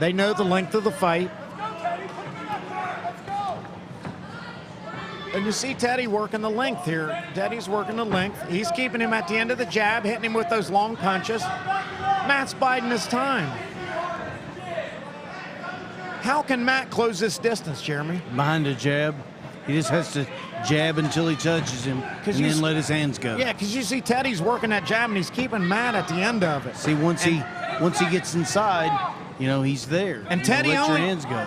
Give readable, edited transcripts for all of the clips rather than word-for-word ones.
They know the length of the fight. And you see Teddy working the length here. Teddy's working the length. He's keeping him at the end of the jab, hitting him with those long punches. Matt's biding his time. How can Matt close this distance, Jeremy? Behind a jab. He just has to jab until he touches him and then let his hands go. Yeah, because you see Teddy's working that jab and he's keeping Matt at the end of it. See, once he gets inside, you know, he's there. And Teddy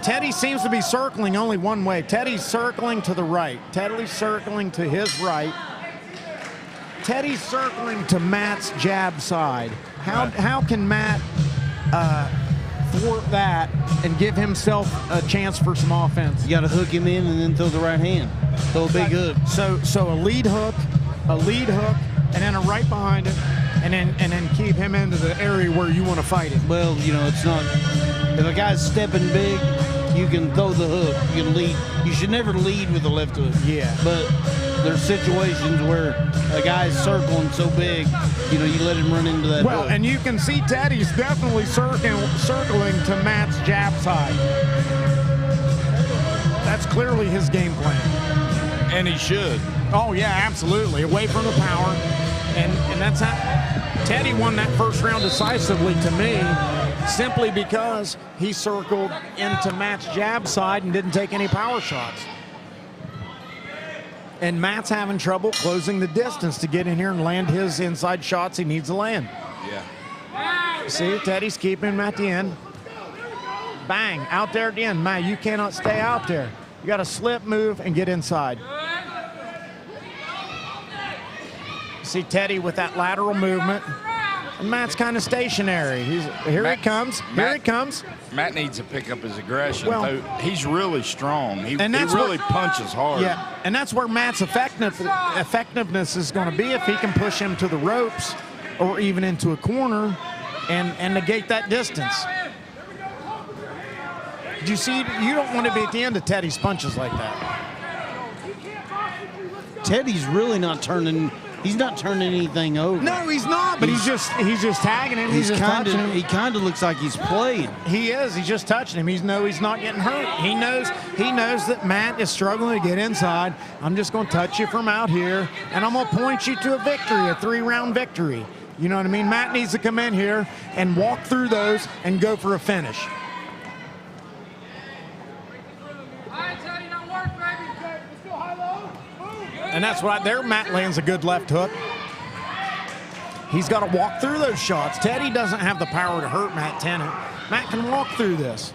Teddy seems to be circling only one way. Teddy's circling to the right. Teddy's circling to his right. Teddy's circling to Matt's jab side. How can Matt thwart that and give himself a chance for some offense? You got to hook him in and then throw the right hand. Throw a big hook. So a lead hook, and then a right behind it, and then keep him into the area where you want to fight him. Well, you know, it's not. If a guy's stepping big, you can throw the hook. You can lead. You should never lead with the left hook. Yeah. But there's situations where a guy's circling so big, you know, you let him run into that hook. And you can see Teddy's definitely circling to Matt's jab side. That's clearly his game plan. And he should. Oh, yeah, absolutely. Away from the power. And that's how Teddy won that first round decisively to me, simply because he circled into Matt's jab side and didn't take any power shots. And Matt's having trouble closing the distance to get in here and land his inside shots he needs to land. Yeah. See, Teddy's keeping him at the end. Bang, out there at the end. Matt, you cannot stay out there. You got to slip, move, and get inside. See Teddy with that lateral movement. And Matt's kind of stationary. Here he comes. Matt needs to pick up his aggression. Well, he's really strong. He really punches hard. Yeah, and that's where Matt's effectiveness is going to be, if he can push him to the ropes or even into a corner and negate that distance. Did you see? You don't want to be at the end of Teddy's punches like that. Teddy's really not turning. He's not turning anything over. No, he's not. But he's just tagging him. He's just touching him. He kind of looks like he's playing. He is. He's just touching him. He's not getting hurt. He knows that Matt is struggling to get inside. I'm just going to touch you from out here, and I'm going to point you to a victory, a 3-round victory. You know what I mean? Matt needs to come in here and walk through those and go for a finish. And that's right there. Matt lands a good left hook. He's got to walk through those shots. Teddy doesn't have the power to hurt Matt Tennant. Matt can walk through this.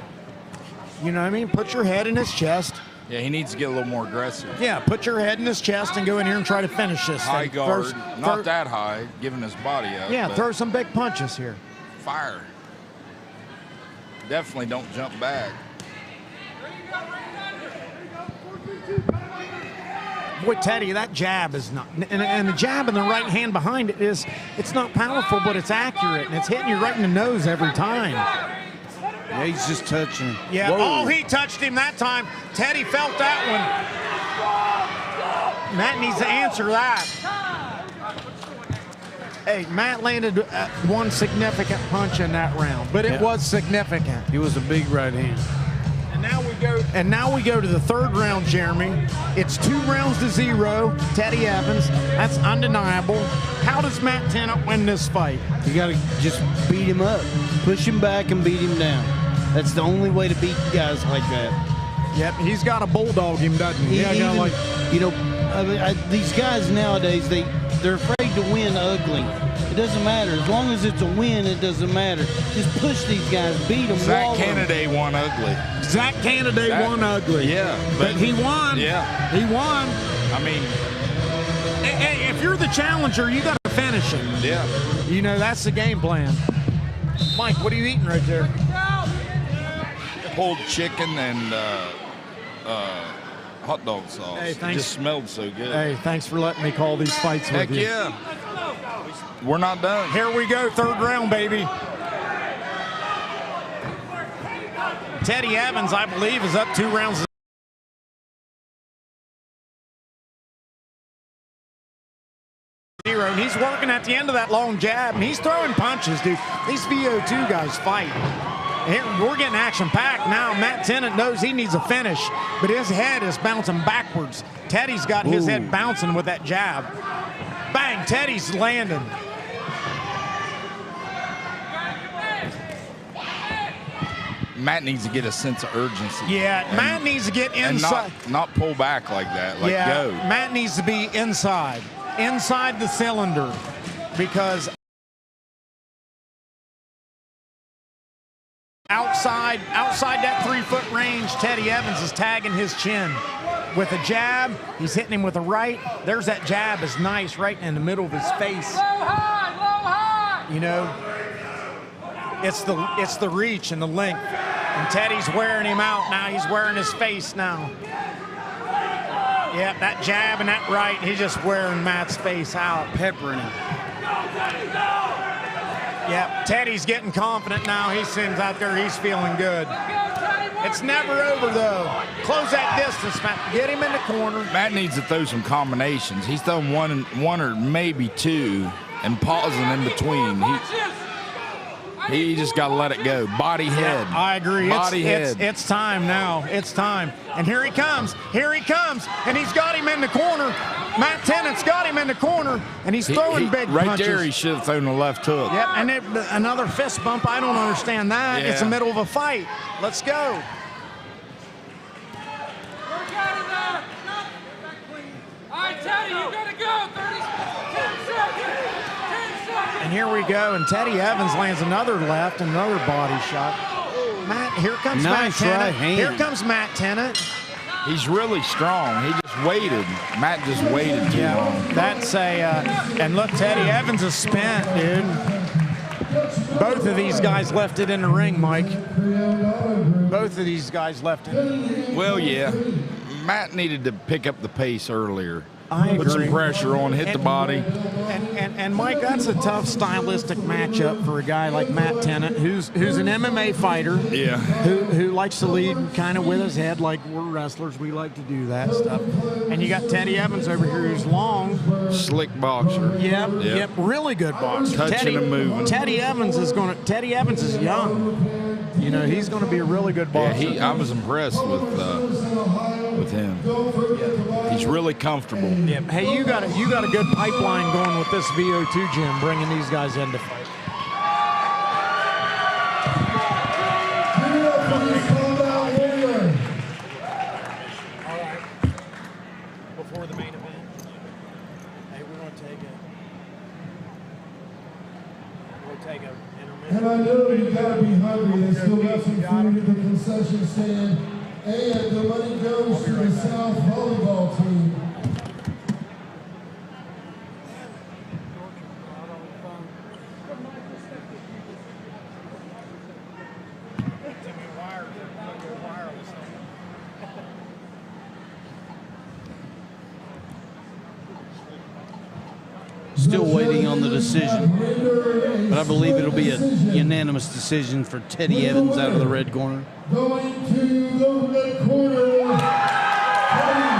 You know what I mean? Put your head in his chest. Yeah, he needs to get a little more aggressive. Yeah, put your head in his chest and go in here and try to finish this high thing. guard, not that high, giving his body up. Yeah, throw some big punches here. Fire. Definitely don't jump back. Boy, Teddy, that jab is not, and the jab in the right hand behind it it's not powerful, but it's accurate, and it's hitting you right in the nose every time. Yeah, he's just touching him. Yeah, oh, he touched him that time. Teddy felt that one. Matt needs to answer that. Hey, Matt landed one significant punch in that round, but it was significant. He was a big right hand. And now we go to the third round, Jeremy. It's 2-0 Teddy Evans. That's undeniable. How does Matt Tennant win this fight? You got to just beat him up, push him back, and beat him down. That's the only way to beat guys like that. Yep, he's got to bulldog him, doesn't he? These guys nowadays, they're afraid to win ugly. It doesn't matter. As long as it's a win, it doesn't matter. Just push these guys, beat them. Zach Canada won ugly. Zach Canada won ugly. Yeah. But he won. Yeah. He won. I mean, if you're the challenger, you got to finish him. Yeah. You know, that's the game plan. Mike, what are you eating right there? Pulled chicken and hot dog sauce. Hey, thanks. It just smelled so good. Hey, thanks for letting me call these fights with you. Heck yeah. We're not done. Here we go, third round, baby. Teddy Evans, I believe, is up 2 rounds. And he's working at the end of that long jab, and he's throwing punches, dude. These VO2 guys fight. Here, we're getting action-packed now. Matt Tennant knows he needs a finish, but his head is bouncing backwards. Teddy's got his head bouncing with that jab. Bang, Teddy's landing. Matt needs to get a sense of urgency. Yeah, Matt needs to get inside. And not pull back like that, like go. Matt needs to be inside the cylinder, because outside that 3-foot range, Teddy Evans is tagging his chin with a jab. He's hitting him with a right. There's that jab is nice right in the middle of his face. Low high. You know, it's the reach and the length. And Teddy's wearing him out now. He's wearing his face now. Yeah, that jab and that right, he's just wearing Matt's face out. Peppering him. Yeah, Teddy's getting confident now. He seems out there, he's feeling good. It's never over, though. Close that distance, Matt. Get him in the corner. Matt needs to throw some combinations. He's thrown one or maybe two and pausing in between. He just got to let it go. Body, head. Yeah, I agree. Head. It's time now. It's time. And here he comes. Here he comes. And he's got him in the corner. Matt Tennant's got him in the corner, and he's throwing big right punches. Right there, he should have thrown the left hook. Yep, and another fist bump. I don't understand that. Yeah. It's the middle of a fight. Let's go. Work out of there. All right, Teddy, you got to go. 10 seconds. 10 seconds. And here we go, and Teddy Evans lands another left, another body shot. Matt, here comes Matt Tennant. Right hand. Here comes Matt Tennant. He's really strong. He just waited. Matt just waited too long. That's and look, Teddy Evans is spent, dude. Both of these guys left it in the ring, Mike. Both of these guys left it. Well, yeah. Matt needed to pick up the pace earlier. I agree. Put some pressure on, hit the body. And Mike, that's a tough stylistic matchup for a guy like Matt Tennant, who's an MMA fighter. Yeah. Who likes to lead kind of with his head, like we're wrestlers. We like to do that stuff. And you got Teddy Evans over here, who's long. Slick boxer. Yep. Really good boxer. Touching and moving. Teddy Evans is young. You know, he's going to be a really good boxer. Yeah, I was impressed with him. He's really comfortable. Yeah. Hey, you got a good pipeline going with this VO2 gym, bringing these guys in to fight. All right. Before the main event, hey, we're going to take a intermission. And I know you gotta be hungry. They still got some food in the concession stand. And the money goes to the South volleyball team. Still waiting on the decision, but I believe it'll be a unanimous decision for Teddy Evans out of the red corner. Going to the red corner, Teddy.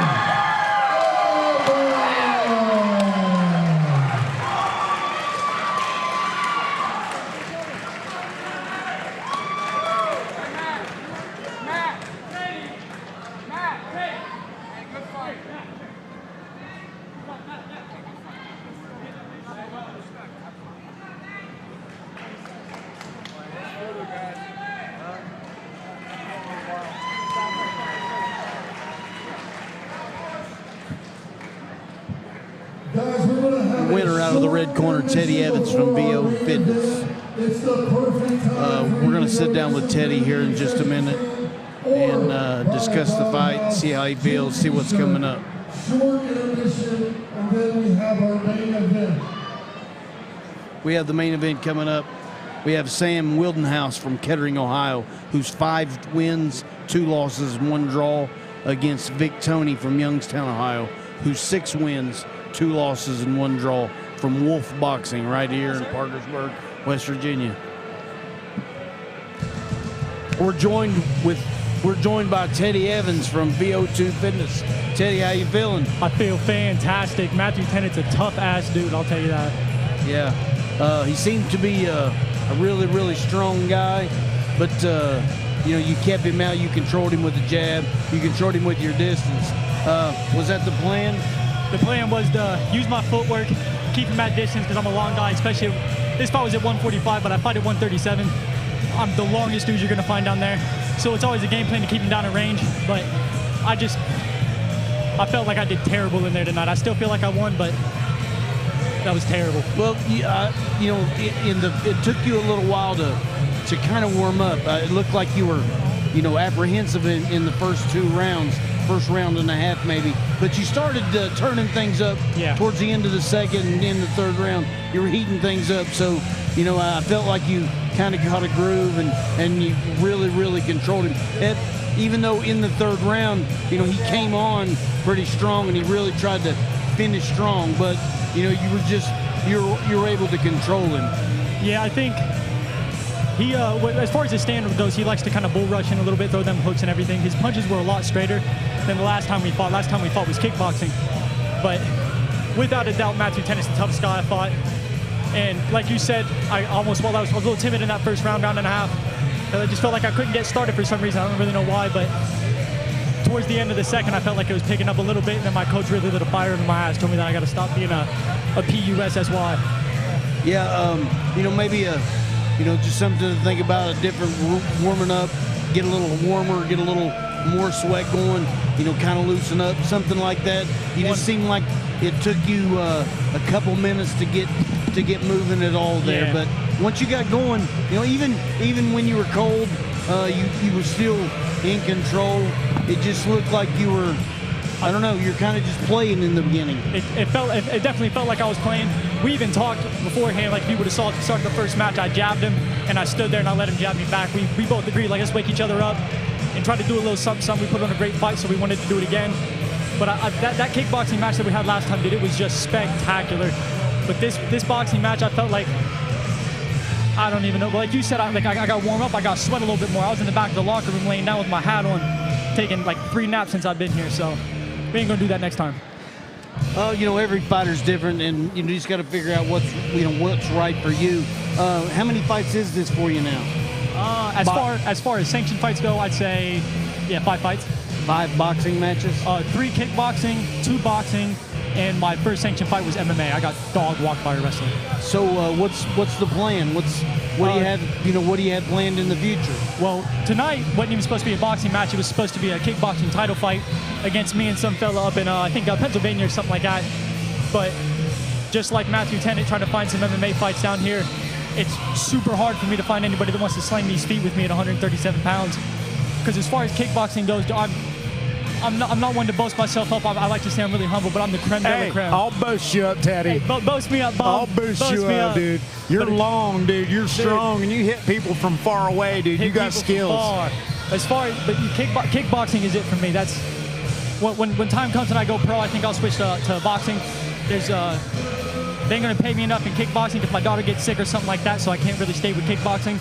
Winner out of the red corner, Teddy Evans from VO Fitness. We're going to sit down with Teddy here in just a minute and discuss the fight, see how he feels, see what's coming up. Short intermission, and then we have our main event. We have the main event coming up. We have Sam Wildenhaus from Kettering, Ohio, who's 5 wins, 2 losses, and 1 draw, against Vic Tony from Youngstown, Ohio, who's 6 wins, 2 losses, and 1 draw, from Wolf Boxing right here in Parkersburg, West Virginia. We're joined by Teddy Evans from VO2 Fitness. Teddy, how you feeling? I feel fantastic. Matthew Tennant's a tough-ass dude, I'll tell you that. Yeah. He seemed to be a really, really strong guy. but you kept him out. You controlled him with the jab. You controlled him with your distance. Was that the plan? The plan was to use my footwork, keep him at distance because I'm a long guy, especially this fight was at 145, but I fight at 137. I'm the longest dude you're going to find down there. So it's always a game plan to keep him down in range, but I felt like I did terrible in there tonight. I still feel like I won, but that was terrible. Well, it took you a little while to kind of warm up. It looked like you were, apprehensive in the first 2 rounds, first round and a half maybe. But you started turning things up towards the end of the second and in the third round. You were heating things up. So, I felt like you kind of got a groove and you really, really controlled him. Even though in the third round, he came on pretty strong and he really tried to finish strong. But, you were able to control him. Yeah, I think he, as far as his standard goes, he likes to kind of bull rush in a little bit, throw them hooks and everything. His punches were a lot straighter than the last time we fought. Last time we fought was kickboxing. But without a doubt, Matthew Tennant's the toughest guy I fought. And like you said, I was a little timid in that first round and a half. I just felt like I couldn't get started for some reason. I don't really know why, but towards the end of the second, I felt like it was picking up a little bit, and then my coach really lit a fire in my ass, told me that I got to stop being a PUSSY. Yeah, maybe just something to think about, a different warming up, get a little warmer, get a little more sweat going, kind of loosen up, something like that. You just seemed like it took you a couple minutes to get moving at all there. Yeah. But once you got going, even when you were cold, you were still in control. It just looked like you were, I don't know, you're kind of just playing in the beginning. It definitely felt like I was playing. We even talked beforehand, like if you would have started the first match, I jabbed him and I stood there and I let him jab me back. We both agreed, like, let's wake each other up and try to do a little something. We put on a great fight, so we wanted to do it again. But that kickboxing match that we had last time, it was just spectacular. But this boxing match, I felt like, I don't even know. Like you said, I got warm up. I got sweat a little bit more. I was in the back of the locker room laying down with my hat on, taking like 3 naps since I've been here. So we ain't gonna do that next time. Every fighter's different, and you just got to figure out what's right for you. How many fights is this for you now? As far as sanctioned fights go, I'd say 5 fights. 5 boxing matches? 3 kickboxing, 2 boxing, and my first sanctioned fight was MMA. I got dog walked by a wrestler. So what's the plan? What do you have? What do you have planned in the future? Well, tonight wasn't even supposed to be a boxing match. It was supposed to be a kickboxing title fight against me and some fella up in I think Pennsylvania or something like that. But just like Matthew Tennant trying to find some MMA fights down here, it's super hard for me to find anybody that wants to sling these feet with me at 137 pounds. Because as far as kickboxing goes, I'm not one to boast myself up. I like to say I'm really humble, but I'm the creme de la creme. I'll boast you up, Teddy. Hey, boast me up, Bob. I'll boost you up, dude. You're long, dude. You're strong, and you hit people from far away, dude. You got skills. But kickboxing is it for me. That's when time comes and I go pro, I think I'll switch to boxing. They ain't gonna pay me enough in kickboxing if my daughter gets sick or something like that, so I can't really stay with kickboxing.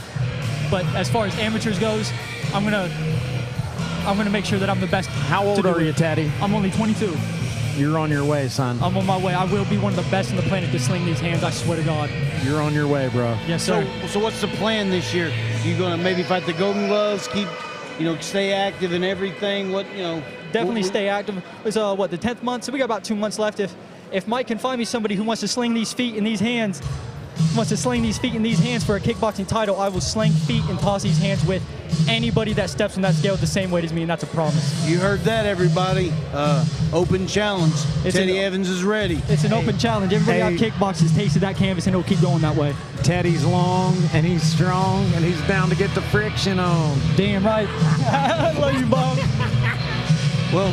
But as far as amateurs goes, I'm gonna make sure that I'm the best. How old are you, Teddy? I'm only 22. You're on your way, son. I'm on my way. I will be one of the best on the planet to sling these hands, I swear to God. You're on your way, bro. Yes, sir. So what's the plan this year? You gonna maybe fight the Golden Gloves, keep, stay active and everything? Definitely stay active. It's the 10th month, so we got about 2 months left. If Mike can find me somebody who wants to sling these feet in these hands, for a kickboxing title, I will sling feet and toss these hands with anybody that steps on that scale the same weight as me, and that's a promise. You heard that, everybody. Open challenge. Teddy Evans is ready. It's an open challenge. Everybody out kickboxes tasted that canvas, and it'll keep going that way. Teddy's long, and he's strong, and he's down to get the friction on. Damn right. I love you, Bob. Well,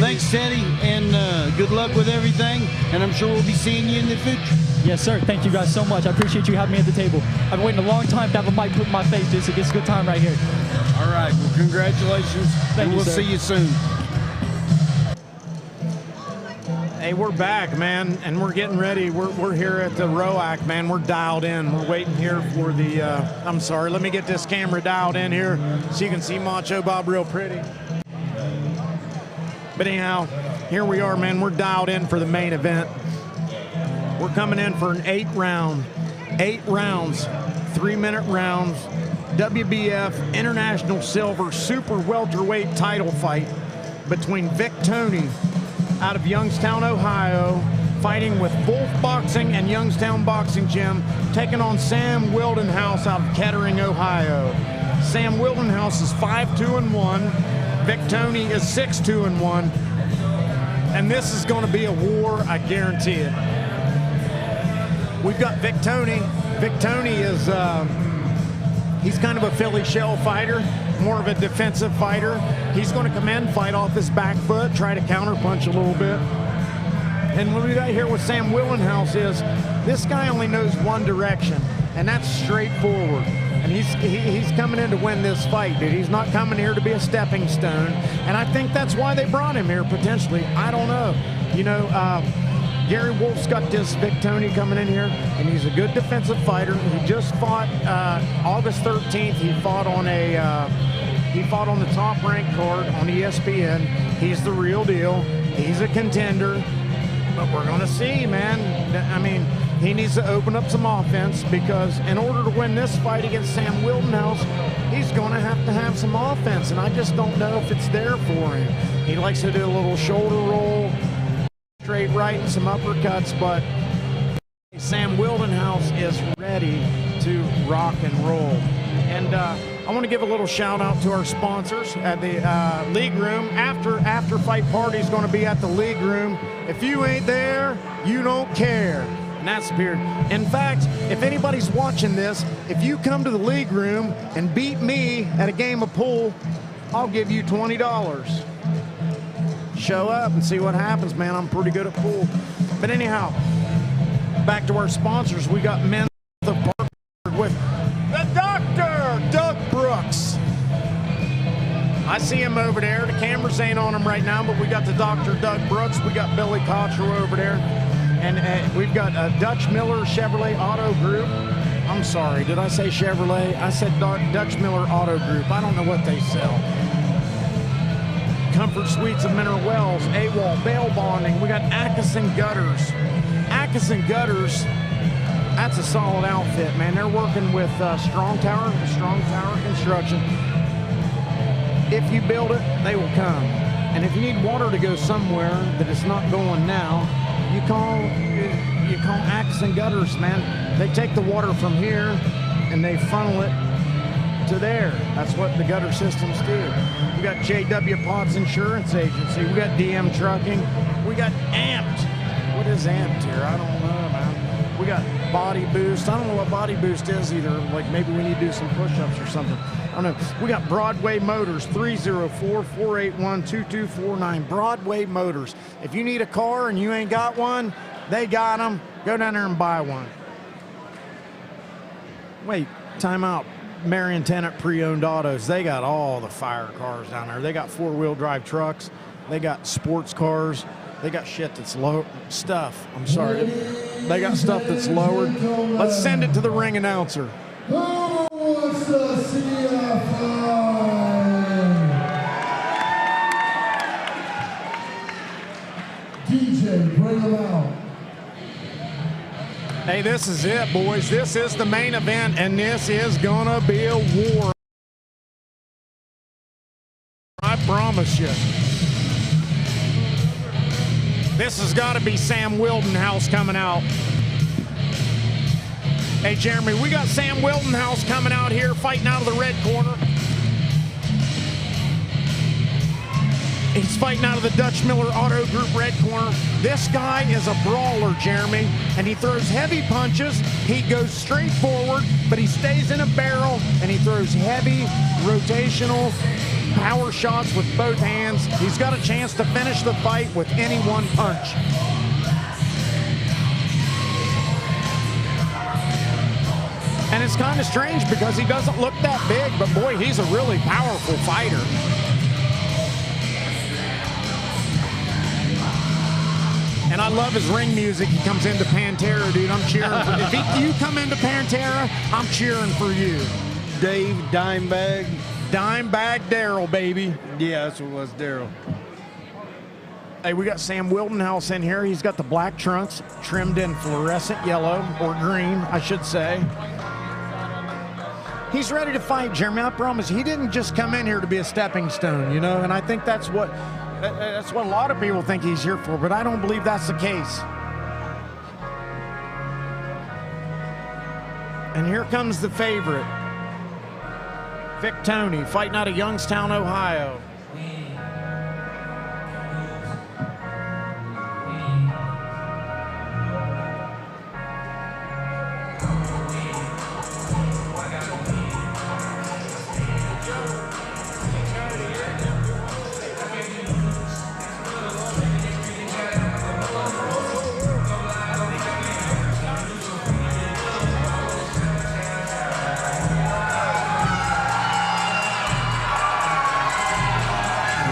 thanks, Teddy, and good luck with everything, and I'm sure we'll be seeing you in the future. Yes, sir. Thank you guys so much. I appreciate you having me at the table. I've been waiting a long time to have a mic put in my face. It's a good time right here. All right. Well, congratulations, and we'll see you soon. Hey, we're back, man, and we're getting ready. We're here at the ROAC, man. We're dialed in. We're waiting here for the, I'm sorry, let me get this camera dialed in here so you can see Macho Bob real pretty. But anyhow, here we are, man. We're dialed in for the main event. We're coming in for an 8 rounds, 3-minute rounds, WBF International Silver Super Welterweight title fight between Vic Tony out of Youngstown, Ohio, fighting with Wolf Boxing and Youngstown Boxing Gym, taking on Sam Wildenhaus out of Kettering, Ohio. Sam Wildenhaus is 5-2-1. Vic Tony is 6-2-1. And this is going to be a war, I guarantee it. We've got Vic Tony. Vic Tony is, he's kind of a Philly shell fighter, more of a defensive fighter. He's going to come in, fight off his back foot, try to counterpunch a little bit. And what we got here with Sam Wildenhaus is this guy only knows one direction, and that's straight forward. And he's coming in to win this fight, dude. He's not coming here to be a stepping stone. And I think that's why they brought him here, potentially. I don't know. You know, Gary Wolf's got this Vic Tony coming in here, and he's a good defensive fighter. He just fought August 13th. He fought on the top ranked card on ESPN. He's the real deal. He's a contender. But we're going to see, man. I mean, he needs to open up some offense, because in order to win this fight against Sam Wildenhaus, he's going to have some offense, and I just don't know if it's there for him. He likes to do a little shoulder roll, straight right, and some uppercuts, but Sam Wildenhaus is ready to rock and roll. And I want to give a little shout out to our sponsors at the League Room. After fight party is going to be at the League Room. If you ain't there, you don't care. And that's the period. In fact, if anybody's watching this, if you come to the League Room and beat me at a game of pool, I'll give you $20. Show up and see what happens, man. I'm pretty good at pool. But anyhow, back to our sponsors. We got men of Parkburg with the Dr. Doug Brooks. I see him over there. The cameras ain't on him right now, but we got the Dr. Doug Brooks. We got Billy Cottrell over there. And we've got Dutch Miller Chevrolet Auto Group. I'm sorry, did I say Chevrolet? I said Dutch Miller Auto Group. I don't know what they sell. Comfort Suites of Mineral Wells, AWOL, bail bonding. We got Atkinson Gutters. Atkinson Gutters, that's a solid outfit, man. They're working with Strong Tower Construction. If you build it, they will come. And if you need water to go somewhere that it's not going now, you call Atkinson Gutters, man. They take the water from here and they funnel it to there. That's what the gutter systems do. We got JW Potts Insurance Agency. We got DM Trucking. We got Amped. What is Amped here? I don't know, man. We got Body Boost. I don't know what Body Boost is either. Like maybe we need to do some push-ups or something. I don't know. We got Broadway Motors, 304-481-2249. Broadway Motors. If you need a car and you ain't got one, they got them. Go down there and buy one. Wait, time out. Marion Tennant Pre-Owned Autos, they got all the fire cars down there. They got four-wheel drive trucks. They got sports cars. They got shit that's low stuff. I'm sorry. They got stuff that's lowered. Let's send it to the ring announcer. Who wants to see a fight? DJ, bring them out. Hey, this is it, boys. This is the main event, and this is gonna be a war. I promise you. This has got to be Sam Wildenhaus coming out. Hey, Jeremy, we got Sam Wildenhaus coming out here, fighting out of the red corner. He's fighting out of the Dutch Miller Auto Group red corner. This guy is a brawler, Jeremy, and he throws heavy punches. He goes straight forward, but he stays in a barrel, and he throws heavy, rotational power shots with both hands. He's got a chance to finish the fight with any one punch. And it's kind of strange because he doesn't look that big, but boy, he's a really powerful fighter. And I love his ring music. He comes into Pantera, dude. I'm cheering for you. If you come into Pantera, I'm cheering for you. Dave Dimebag. Dimebag Daryl, baby. Yeah, that's what it was, Daryl. Hey, we got Sam Wildenhaus in here. He's got the black trunks trimmed in fluorescent yellow, or green, I should say. He's ready to fight, Jeremy. I promise you. He didn't just come in here to be a stepping stone, you know, and I think that's what a lot of people think he's here for, but I don't believe that's the case. And here comes the favorite, Vic Tony, fighting out of Youngstown, Ohio.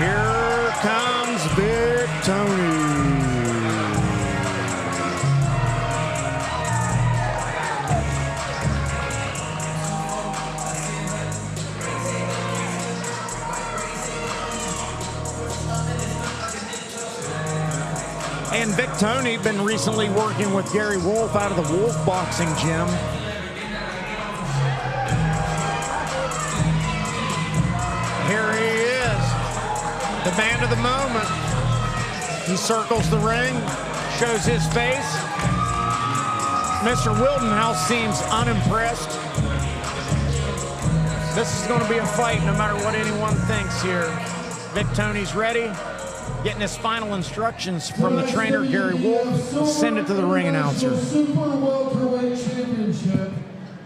Here comes Vic Tony. And Vic Tony been recently working with Gary Wolf out of the Wolf Boxing Gym. Here he is, the man of the moment. He circles the ring, shows his face. Mr. Wildenhaus seems unimpressed. This is going to be a fight no matter what anyone thinks here. Vic Tony's ready, getting his final instructions from the trainer, Gary Wolf. We'll send it to the ring announcer. Super Welterweight Championship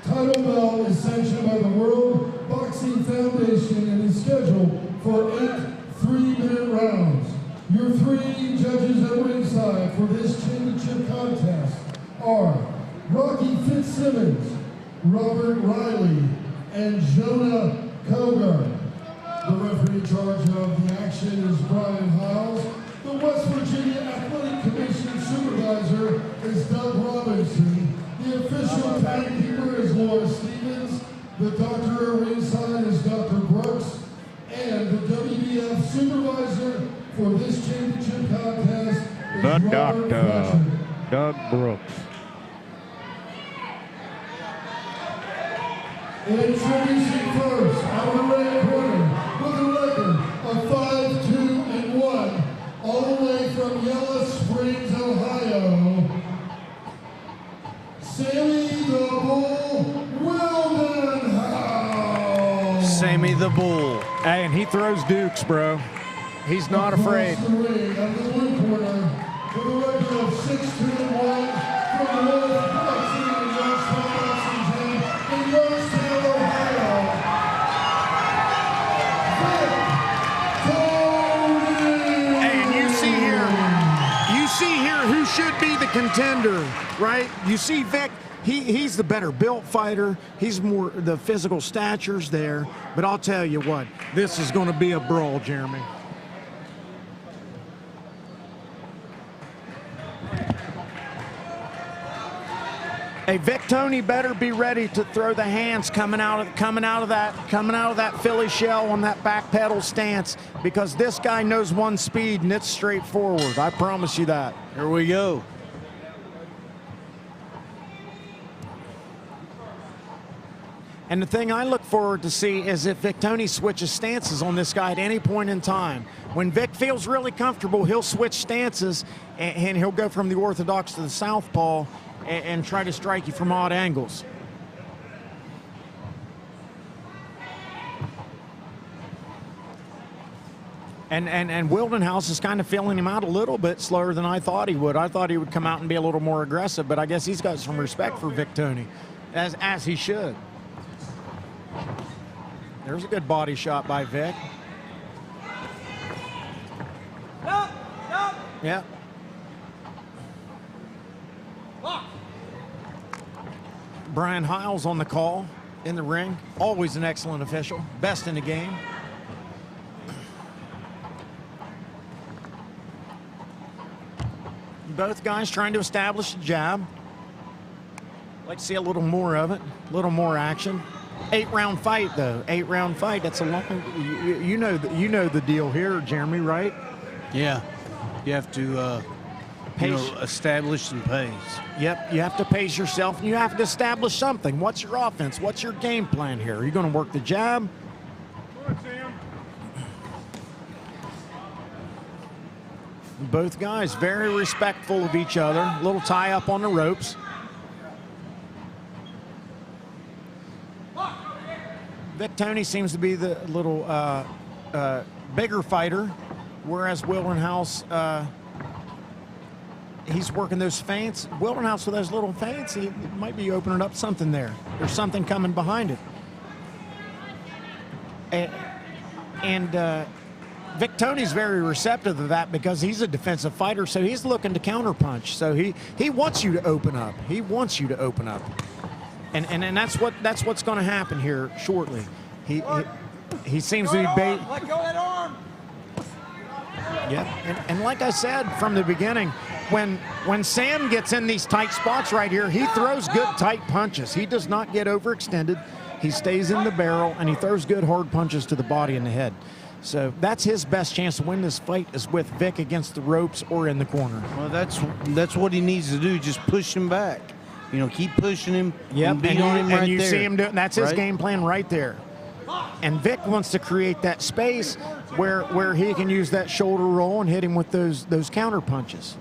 title belt is sanctioned by the World Boxing Foundation and is scheduled for 8 3-minute rounds. Your 3 judges at ringside for this championship contest are Rocky Fitzsimmons, Robert Riley, and Jonah Kogar. The referee in charge of the action is Brian Hiles. The West Virginia Athletic Commission supervisor is Doug Robinson. The official timekeeper is Laura Stevens. The doctor at ringside is Dr. Brooks. And the WBF supervisor for this championship contest is The Robert doctor, Fletcher. Doug Brooks. Introducing first, out of the red corner, with a record of 5-2-1, all the way from Yellow Springs, Ohio, Sammy the Bull Wildenhaus. Sammy the Bull. Hey, and he throws dukes, bro. He's not afraid. Across the ring, out of the blue corner, with a record of 6-2-1, from the World Boxing and Youngstown Boxing Gym in Youngstown, Ohio. And you see here who should be the contender, right? You see Vic, he's the better built fighter. He's more, the physical stature's there. But I'll tell you what, this is going to be a brawl, Jeremy. Hey, Vic Tony better be ready to throw the hands coming out of that Philly shell on that back pedal stance, because this guy knows one speed and it's straightforward. I promise you that. Here we go. And the thing I look forward to see is if Vic Tony switches stances on this guy at any point in time. When Vic feels really comfortable, he'll switch stances and he'll go from the orthodox to the southpaw and try to strike you from odd angles. And Wildenhaus is kind of feeling him out a little bit slower than I thought he would. I thought he would come out and be a little more aggressive, but I guess he's got some respect for Vic Tony, as he should. There's a good body shot by Vic. Yeah. Brian Hiles on the call in the ring. Always an excellent official. Best in the game. Both guys trying to establish a jab. Like to see a little more of it, a little more action. 8-round fight, though. 8-round fight. That's a long. You know the deal here, Jeremy, right? Yeah, you have to pace. Establish some pace. Yep, you have to pace yourself, and you have to establish something. What's your offense? What's your game plan here? Are you going to work the jab? Both guys very respectful of each other. A little tie up on the ropes. Vic Tony seems to be the little bigger fighter, whereas Wildenhaus, he's working those feints. Wildenhaus with those little feints, he might be opening up something there. There's something coming behind it. And Vic Tony's very receptive of that because he's a defensive fighter, so he's looking to counterpunch. So he wants you to open up. He wants you to open up. And that's what's going to happen here shortly. He seems to be bait. Let go of that arm. Yeah, and like I said from the beginning, when Sam gets in these tight spots right here, he throws good tight punches. He does not get overextended. He stays in the barrel, and he throws good hard punches to the body and the head. So that's his best chance to win this fight is with Vic against the ropes or in the corner. Well, that's what he needs to do. Just push him back. Keep pushing him. Yep, and beat on him right and you there. see him doing. That's his Right? game plan right there. And Vic wants to create that space where he can use that shoulder roll and hit him with those counter punches.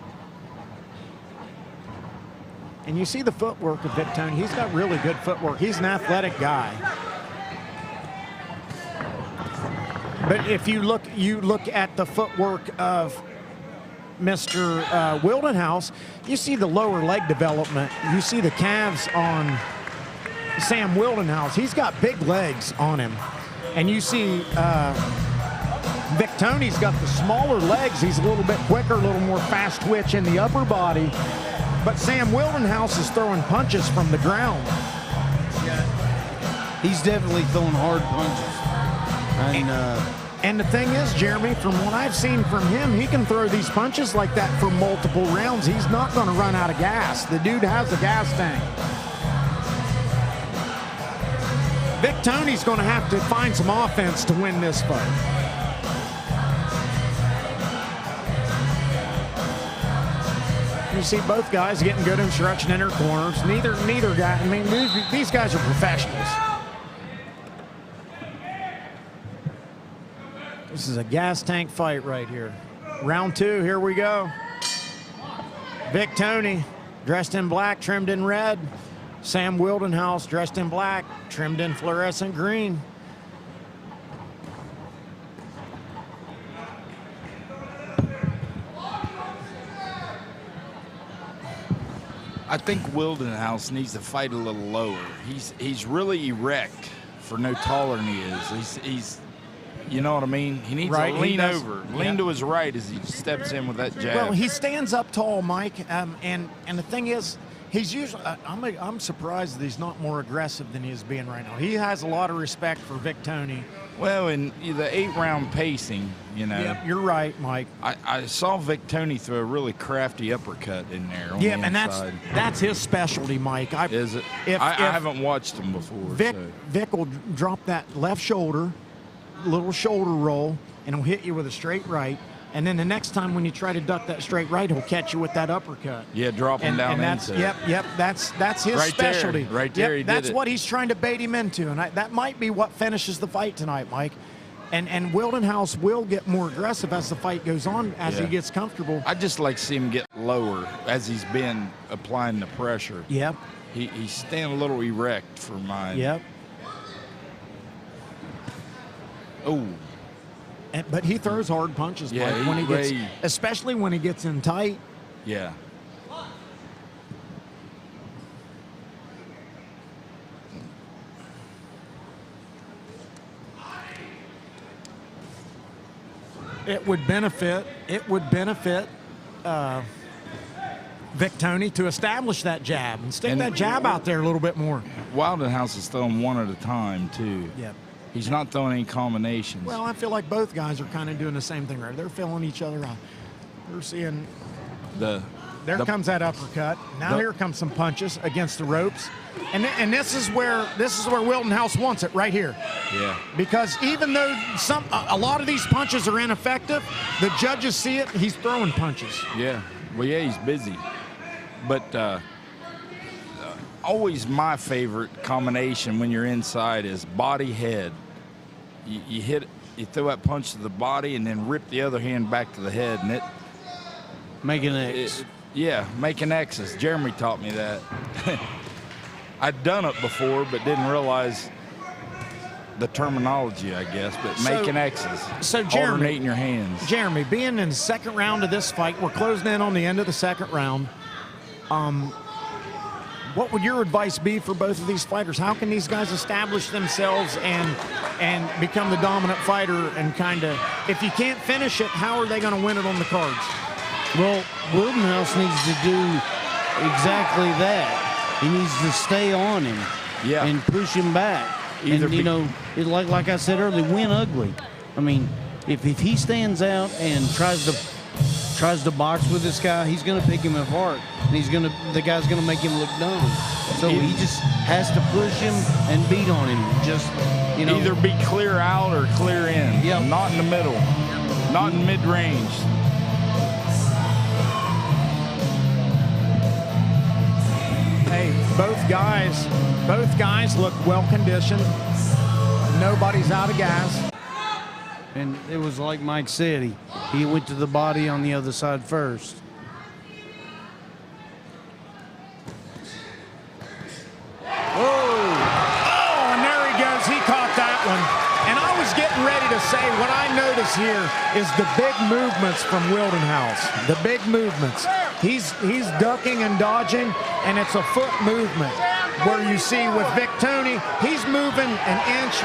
And you see the footwork of Vic Tony. He's got really good footwork. He's an athletic guy. But if you look at the footwork of Mr. Wildenhaus, you see the lower leg development. You see the calves on Sam Wildenhaus. He's got big legs on him. And you see Vic Tony's got the smaller legs. He's a little bit quicker, a little more fast twitch in the upper body. But Sam Wildenhaus is throwing punches from the ground. He's definitely throwing hard punches. And the thing is, Jeremy, from what I've seen from him, he can throw these punches like that for multiple rounds. He's not going to run out of gas. The dude has a gas tank. Vic Tony's going to have to find some offense to win this fight. You see both guys getting good instruction in their corners. Neither guy, I mean, these guys are professionals. This is a gas tank fight right here. Round two, here we go. Vic Tony, dressed in black, trimmed in red. Sam Wildenhaus, dressed in black, trimmed in fluorescent green. I think Wildenhaus needs to fight a little lower. He's really erect for no taller than he is. He's you know what I mean? He needs to lean over, lean to his right as he steps in with that jab. Well, he stands up tall, Mike, and the thing is, he's usually. I'm surprised that he's not more aggressive than he is being right now. He has a lot of respect for Vic Tony. Well, in the 8-round pacing, Yep, you're right, Mike. I saw Vic Tony throw a really crafty uppercut in there. On the and inside. that's his specialty, Mike. Is it? I haven't watched him before. Vic will drop that left shoulder, little shoulder roll, and he'll hit you with a straight right. And then the next time when you try to duck that straight right, he'll catch you with that uppercut. Yeah, dropping down into it. Yep, that's his right specialty. There, right there, yep, that's what he's trying to bait him into, and that might be what finishes the fight tonight, Mike. And Wildenhaus will get more aggressive as the fight goes on, as he gets comfortable. I'd just like to see him get lower as he's been applying the pressure. Yep. He's staying a little erect for mine. Yep. Oh. But he throws hard punches, Mike, when he gets, especially when he gets in tight. Yeah. It would benefit Vic Tony to establish that jab and stick that jab out there a little bit more. Wildenhaus is throwing one at a time, too. Yep. He's not throwing any combinations. Well, I feel like both guys are kind of doing the same thing right. They're filling each other out. They're seeing there comes that uppercut. Now here comes some punches against the ropes. And this is where Wildenhaus wants it right here. Yeah. Because even though a lot of these punches are ineffective, the judges see it, he's throwing punches. Yeah. Well, yeah, he's busy. But always my favorite combination when you're inside is body-head. You hit, you throw that punch to the body and then rip the other hand back to the head, and it Make an X. yeah, making X's. Jeremy taught me that. I'd done it before, but didn't realize the terminology, I guess. But making X's. So Jeremy, alternating your hands. Jeremy, being in the second round of this fight, we're closing in on the end of the second round. What would your advice be for both of these fighters? How can these guys establish themselves and become the dominant fighter? And kind of, if you can't finish it, how are they going to win it on the cards? Well, Wildenhaus needs to do exactly that. He needs to stay on him and push him back. Either and, you know, like I said earlier, win ugly. I mean, if he stands out and tries to box with this guy, he's going to pick him apart. And the guy's going to make him look dumb. So he just has to push him and beat on him. Just, you know. Either be clear out or clear in. Yep. Not in the middle. Not in mid-range. Hey, both guys look well conditioned. Nobody's out of gas. And it was like Mike said, he went to the body on the other side first. Oh, and there he goes. He caught that one. And I was getting ready to say what I notice here is the big movements from Wildenhaus. The big movements. He's ducking and dodging, and it's a foot movement. Where you see with Vic Tony, he's moving an inch